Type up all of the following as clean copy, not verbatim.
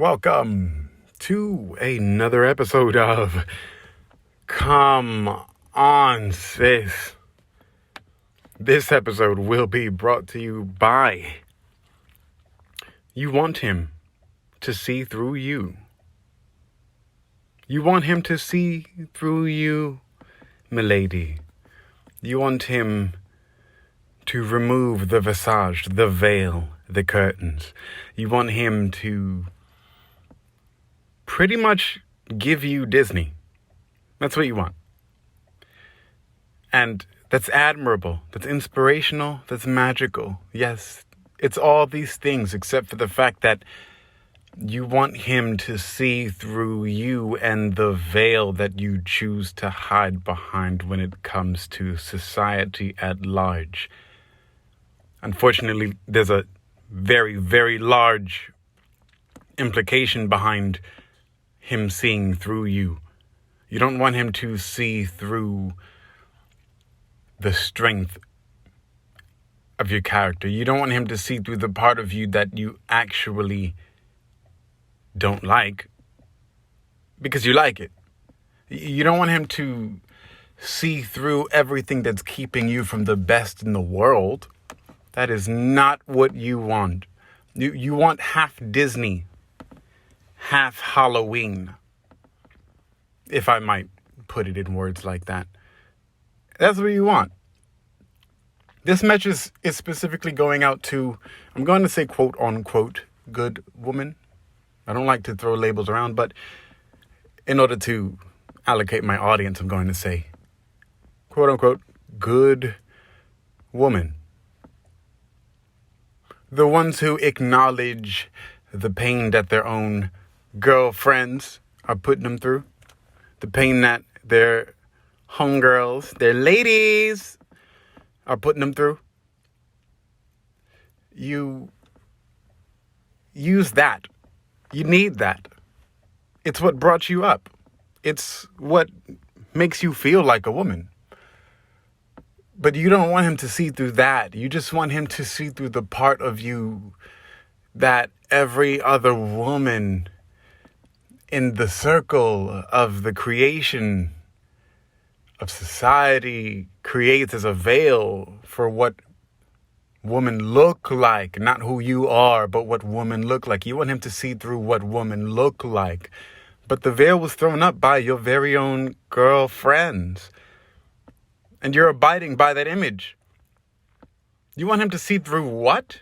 Welcome to another episode of Come On Sis. This episode will be brought to you by You want him to see through you. You want him to see through you, milady. You want him to remove the visage, the veil, the curtains. You want him to pretty much give you Disney. That's what you want. And that's admirable. That's inspirational. That's magical. Yes, it's all these things except for the fact that you want him to see through you and the veil that you choose to hide behind when it comes to society at large. Unfortunately, there's a very, very large implication behind him seeing through you. You don't want him to see through the strength of your character. You don't want him to see through the part of you that you actually don't like because you like it. You don't want him to see through everything that's keeping you from the best in the world. That is not what you want. You want half Disney, half Halloween, if I might put it in words like that. That's what you want. This message is specifically going out to, I'm going to say quote unquote, good woman. I don't like to throw labels around, but in order to allocate my audience, I'm going to say quote unquote, good woman. The ones who acknowledge the pain that their own girlfriends are putting them through. The pain that their homegirls, their ladies are putting them through. You use that. You need that. It's what brought you up. It's what makes you feel like a woman. But you don't want him to see through that. You just want him to see through the part of you that every other woman in the circle of the creation of society creates as a veil for what women look like. Not who you are, but what women look like. You want him to see through what women look like. But the veil was thrown up by your very own girlfriends. And you're abiding by that image. You want him to see through what?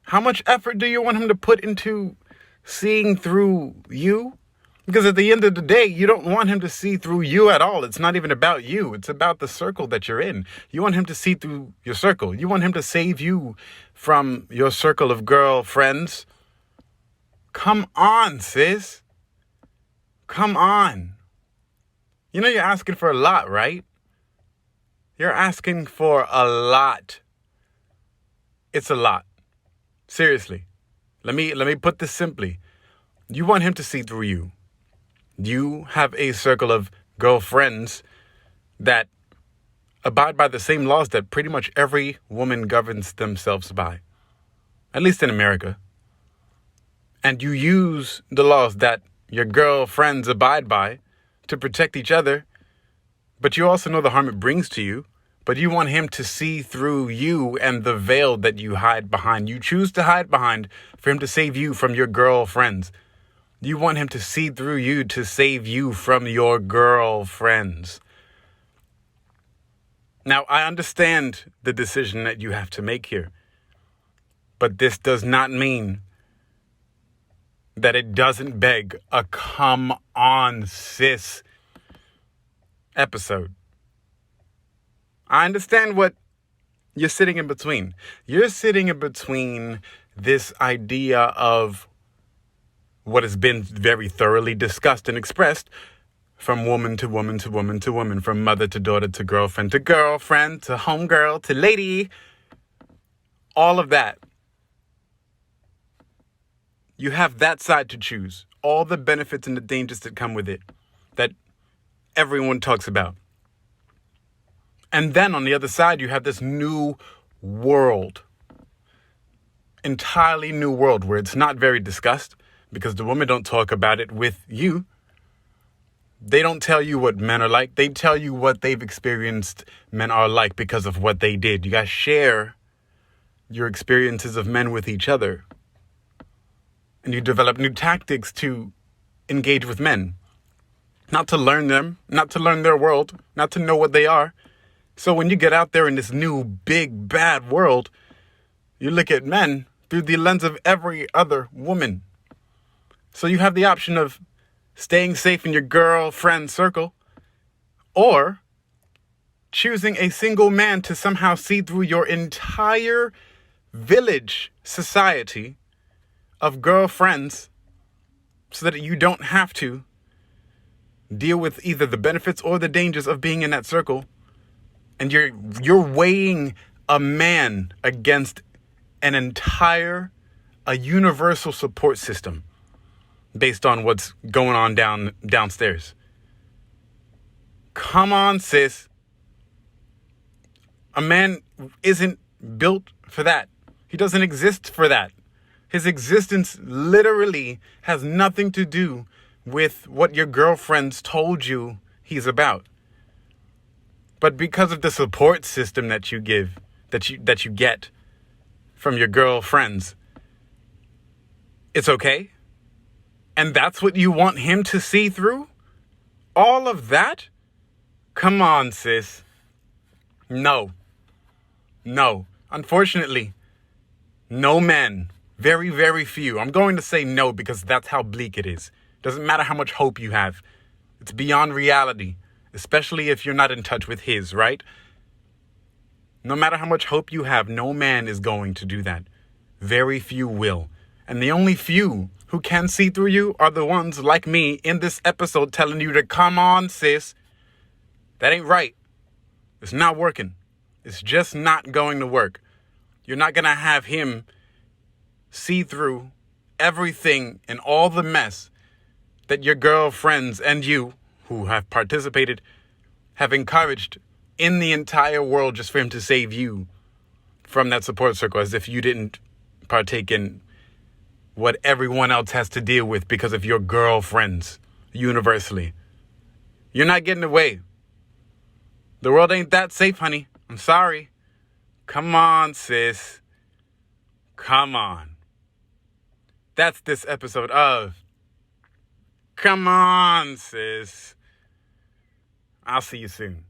How much effort do you want him to put into seeing through you? Because at the end of the day, you don't want him to see through you at all. It's not even about you. It's about the circle that you're in. You want him to see through your circle. You want him to save you from your circle of girlfriends. Come on, sis. Come on. You know you're asking for a lot, right? You're asking for a lot. It's a lot. Seriously. Let me put this simply. You want him to see through you. You have a circle of girlfriends that abide by the same laws that pretty much every woman governs themselves by. At least in America. And you use the laws that your girlfriends abide by to protect each other. But you also know the harm it brings to you. But you want him to see through you and the veil that you hide behind. You choose to hide behind for him to save you from your girlfriends. You want him to see through you to save you from your girlfriends. Now, I understand the decision that you have to make here. But this does not mean that it doesn't beg a come on, sis episode. I understand what you're sitting in between. You're sitting in between this idea of what has been very thoroughly discussed and expressed from woman to woman to woman to woman, from mother to daughter to girlfriend to homegirl to lady. All of that. You have that side to choose. All the benefits and the dangers that come with it that everyone talks about. And then on the other side, you have this new world. Entirely new world where it's not very discussed. because the women don't talk about it with you. They don't tell you what men are like. They tell you what they've experienced men are like because of what they did. You guys share your experiences of men with each other. And you develop new tactics to engage with men. Not to learn them, not to learn their world, not to know what they are. So when you get out there in this new, big, bad world, you look at men through the lens of every other woman. So you have the option of staying safe in your girlfriend circle, or choosing a single man to somehow see through your entire village society of girlfriends so that you don't have to deal with either the benefits or the dangers of being in that circle. And you're weighing a man against an entire, a universal support system based on what's going on downstairs. Come on, sis. A man isn't built for that. He doesn't exist for that. His existence literally has nothing to do with what your girlfriends told you he's about. But because of the support system that you give, that you get from your girlfriends, it's okay. And that's what you want him to see through? All of that? Come on, sis. No. Unfortunately, no men. Very, very few. I'm going to say no because that's how bleak it is. Doesn't matter how much hope you have. It's beyond reality, especially if you're not in touch with his, right? No matter how much hope you have, no man is going to do that. Very few will. And the only few who can see through you are the ones like me in this episode telling you to come on, sis. That ain't right. It's not working. It's just not going to work. You're not going to have him see through everything and all the mess that your girlfriends and you, who have participated, have encouraged in the entire world just for him to save you from that support circle, as if you didn't partake in what everyone else has to deal with because of your girlfriends universally. You're not getting away. The world ain't that safe, honey. I'm sorry. Come on, sis. Come on. That's this episode of Come On, Sis. I'll see you soon.